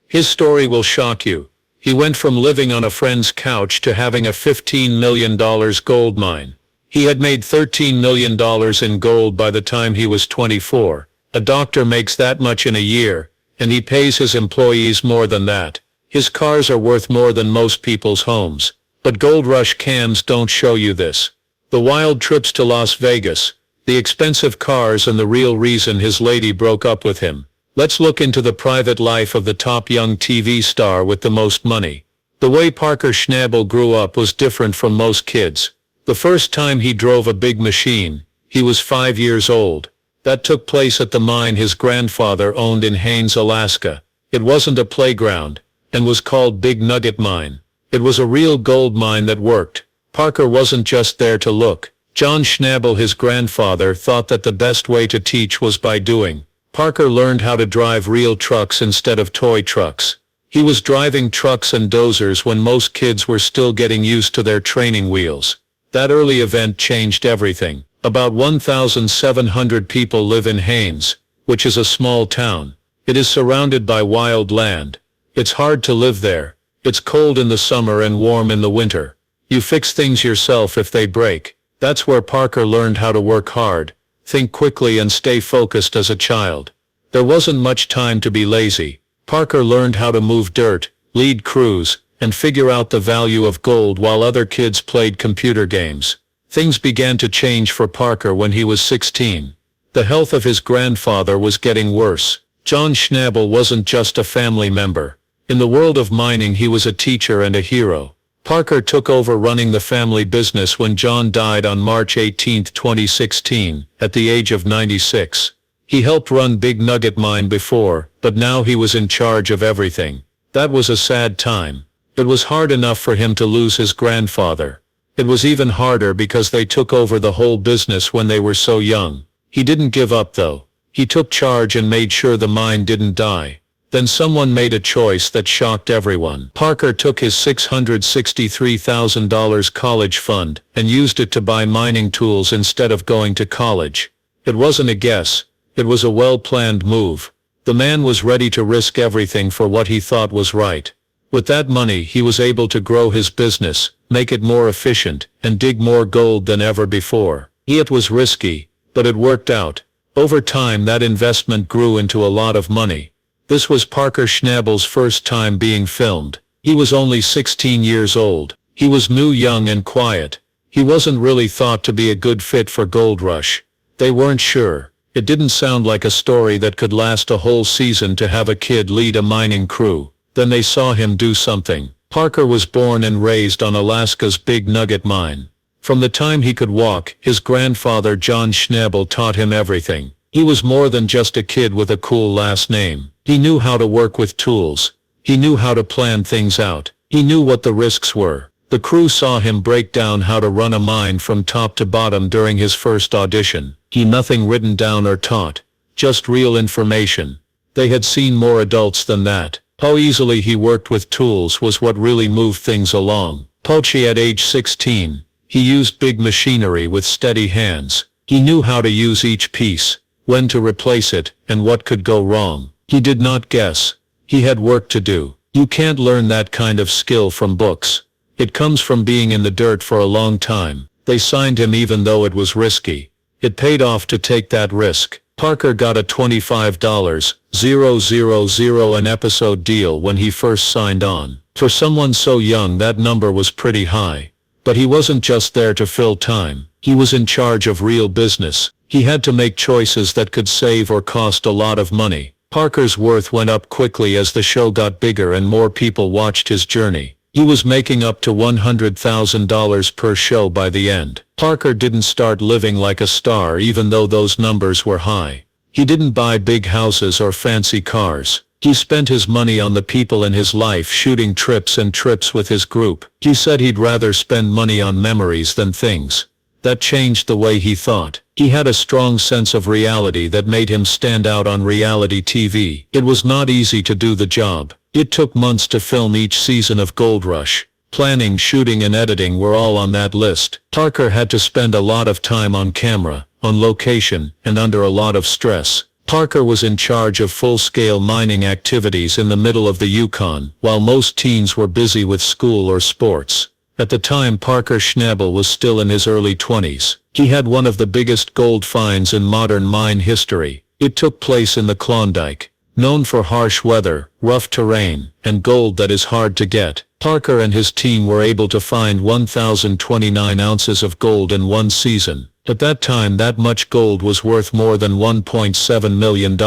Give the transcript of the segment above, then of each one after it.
His story will shock you. He went from living on a friend's couch to having a $15 million gold mine. He had made $13 million in gold by the time he was 24. A doctor makes that much in a year, and he pays his employees more than that. His cars are worth more than most people's homes. But Gold Rush cams don't show you this. The wild trips to Las Vegas, the expensive cars, and the real reason his lady broke up with him. Let's look into the private life of the top young TV star with the most money. The way Parker Schnabel grew up was different from most kids. The first time he drove a big machine, he was 5 years old. That took place at the mine his grandfather owned in Haines, Alaska. It wasn't a playground, and was called Big Nugget Mine. It was a real gold mine that worked. Parker wasn't just there to look. John Schnabel, his grandfather, thought that the best way to teach was by doing. Parker learned how to drive real trucks instead of toy trucks. He was driving trucks and dozers when most kids were still getting used to their training wheels. That early event changed everything. About 1,700 people live in Haines, which is a small town. It is surrounded by wild land. It's hard to live there. It's cold in the summer and warm in the winter. You fix things yourself if they break. That's where Parker learned how to work hard, think quickly, and stay focused as a child. There wasn't much time to be lazy. Parker learned how to move dirt, lead crews, and figure out the value of gold while other kids played computer games. Things began to change for Parker when he was 16. The health of his grandfather was getting worse. John Schnabel wasn't just a family member. In the world of mining, he was a teacher and a hero. Parker took over running the family business when John died on March 18, 2016, at the age of 96. He helped run Big Nugget Mine before, but now he was in charge of everything. That was a sad time. It was hard enough for him to lose his grandfather. It was even harder because they took over the whole business when they were so young. He didn't give up though. He took charge and made sure the mine didn't die. Then someone made a choice that shocked everyone. Parker took his $663,000 college fund and used it to buy mining tools instead of going to college. It wasn't a guess. It was a well-planned move. The man was ready to risk everything for what he thought was right. With that money, he was able to grow his business, make it more efficient, and dig more gold than ever before. It was risky, but it worked out. Over time, that investment grew into a lot of money. This was Parker Schnabel's first time being filmed. He was only 16 years old. He was new, young, and quiet. He wasn't really thought to be a good fit for Gold Rush. They weren't sure. It didn't sound like a story that could last a whole season to have a kid lead a mining crew. Then they saw him do something. Parker was born and raised on Alaska's Big Nugget Mine. From the time he could walk, his grandfather John Schnabel taught him everything. He was more than just a kid with a cool last name. He knew how to work with tools. He knew how to plan things out. He knew what the risks were. The crew saw him break down how to run a mine from top to bottom during his first audition. He had nothing written down or taught, just real information. They had seen more adults than that. How easily he worked with tools was what really moved things along. Pochi at age 16, he used big machinery with steady hands. He knew how to use each piece, when to replace it, and what could go wrong. He did not guess. He had work to do. You can't learn that kind of skill from books. It comes from being in the dirt for a long time. They signed him even though it was risky. It paid off to take that risk. Parker got a $25,000 an episode deal when he first signed on. For someone so young, that number was pretty high. But he wasn't just there to fill time. He was in charge of real business. He had to make choices that could save or cost a lot of money. Parker's worth went up quickly as the show got bigger and more people watched his journey. He was making up to $100,000 per show by the end. Parker didn't start living like a star even though those numbers were high. He didn't buy big houses or fancy cars. He spent his money on the people in his life, shooting trips and trips with his group. He said he'd rather spend money on memories than things. That changed the way he thought. He had a strong sense of reality that made him stand out on reality TV. It was not easy to do the job. It took months to film each season of Gold Rush. Planning, shooting, and editing were all on that list. Parker had to spend a lot of time on camera, on location, and under a lot of stress. Parker was in charge of full-scale mining activities in the middle of the Yukon, while most teens were busy with school or sports. At the time Parker Schnabel was still in his early 20s. He had one of the biggest gold finds in modern mine history. It took place in the Klondike. Known for harsh weather, rough terrain, and gold that is hard to get, Parker and his team were able to find 1,029 ounces of gold in one season. At that time that much gold was worth more than $1.7 million.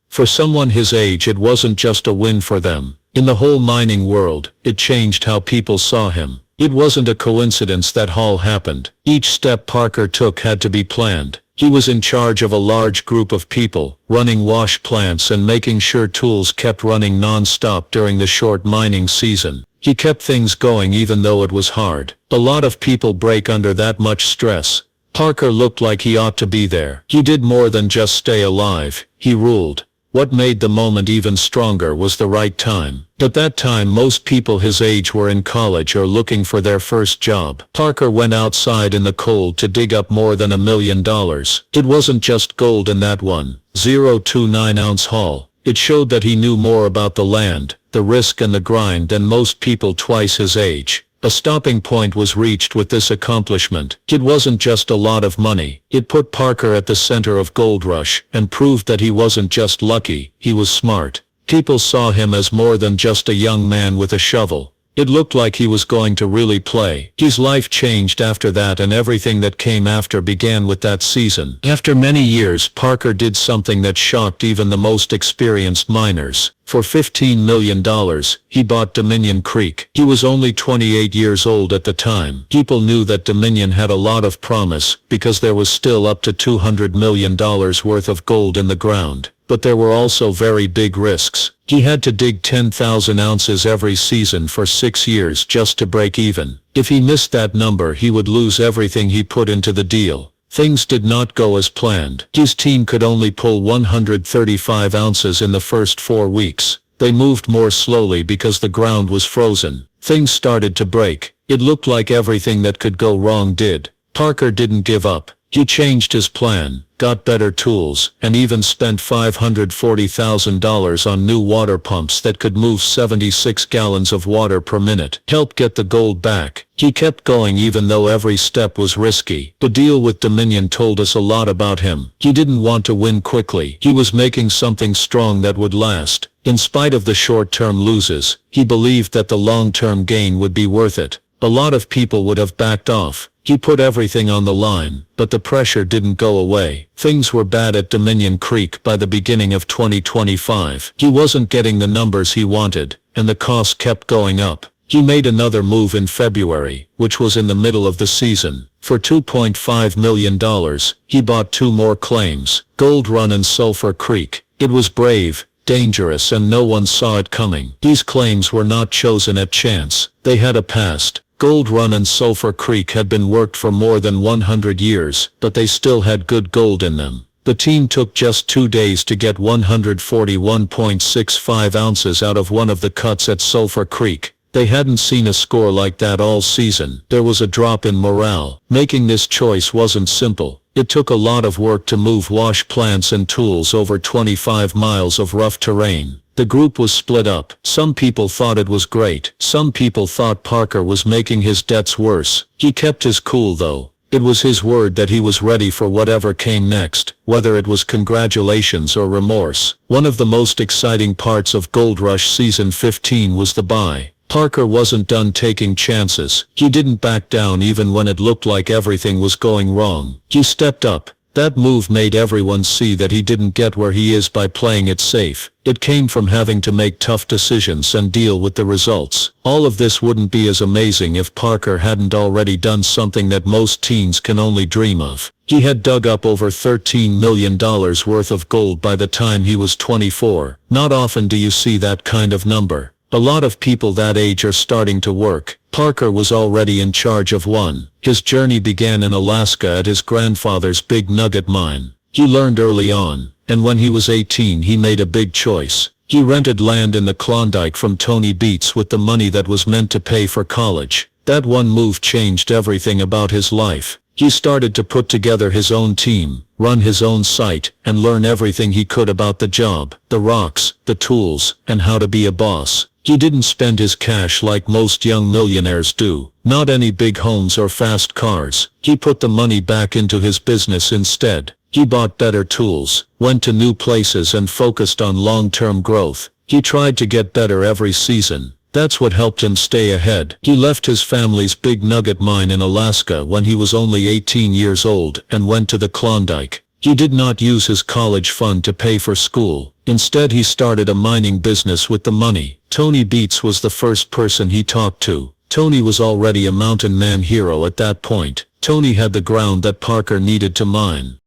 For someone his age it wasn't just a win for them. In the whole mining world, it changed how people saw him. It wasn't a coincidence that all happened. Each step Parker took had to be planned. He was in charge of a large group of people, running wash plants and making sure tools kept running non-stop during the short mining season. He kept things going even though it was hard. A lot of people break under that much stress. Parker looked like he ought to be there. He did more than just stay alive, he ruled. What made the moment even stronger was the right time. At that time most people his age were in college or looking for their first job. Parker went outside in the cold to dig up more than $1 million. It wasn't just gold in that 1.029-ounce haul. It showed that he knew more about the land, the risk and the grind than most people twice his age. A stopping point was reached with this accomplishment. It wasn't just a lot of money. It put Parker at the center of Gold Rush and proved that he wasn't just lucky, he was smart. People saw him as more than just a young man with a shovel. It looked like he was going to really play. His life changed after that and everything that came after began with that season. After many years Parker did something that shocked even the most experienced miners. For $15 million, he bought Dominion Creek. He was only 28 years old at the time. People knew that Dominion had a lot of promise because there was still up to $200 million worth of gold in the ground. But there were also very big risks. He had to dig 10,000 ounces every season for 6 years just to break even. If he missed that number he would lose everything he put into the deal. Things did not go as planned. His team could only pull 135 ounces in the first 4 weeks. They moved more slowly because the ground was frozen. Things started to break. It looked like everything that could go wrong did. Parker didn't give up. He changed his plan, got better tools, and even spent $540,000 on new water pumps that could move 76 gallons of water per minute. Help get the gold back. He kept going even though every step was risky. The deal with Dominion told us a lot about him. He didn't want to win quickly. He was making something strong that would last. In spite of the short-term losses, he believed that the long-term gain would be worth it. A lot of people would have backed off. He put everything on the line, but the pressure didn't go away. Things were bad at Dominion Creek by the beginning of 2025. He wasn't getting the numbers he wanted, and the cost kept going up. He made another move in February, which was in the middle of the season. For $2.5 million, he bought 2 more claims, Gold Run and Sulphur Creek. It was brave, dangerous, and no one saw it coming. These claims were not chosen at chance. They had a past. Gold Run and Sulphur Creek had been worked for more than 100 years, but they still had good gold in them. The team took just 2 days to get 141.65 ounces out of one of the cuts at Sulphur Creek. They hadn't seen a score like that all season. There was a drop in morale. Making this choice wasn't simple. It took a lot of work to move wash plants and tools over 25 miles of rough terrain. The group was split up. Some people thought it was great. Some people thought Parker was making his debts worse. He kept his cool though. It was his word that he was ready for whatever came next, whether it was congratulations or remorse. One of the most exciting parts of Gold Rush Season 15 was the buy. Parker wasn't done taking chances. He didn't back down even when it looked like everything was going wrong. He stepped up. That move made everyone see that he didn't get where he is by playing it safe. It came from having to make tough decisions and deal with the results. All of this wouldn't be as amazing if Parker hadn't already done something that most teens can only dream of. He had dug up over $13 million worth of gold by the time he was 24. Not often do you see that kind of number. A lot of people that age are starting to work. Parker was already in charge of one. His journey began in Alaska at his grandfather's big nugget mine. He learned early on, and when he was 18 he made a big choice. He rented land in the Klondike from Tony Beats with the money that was meant to pay for college. That one move changed everything about his life. He started to put together his own team, run his own site, and learn everything he could about the job, the rocks, the tools, and how to be a boss. He didn't spend his cash like most young millionaires do, not any big homes or fast cars. He put the money back into his business instead. He bought better tools, went to new places and focused on long-term growth. He tried to get better every season. That's what helped him stay ahead. He left his family's big nugget mine in Alaska when he was only 18 years old and went to the Klondike. He did not use his college fund to pay for school. Instead, he started a mining business with the money. Tony Beets was the first person he talked to. Tony was already a mountain man hero at that point. Tony had the ground that Parker needed to mine.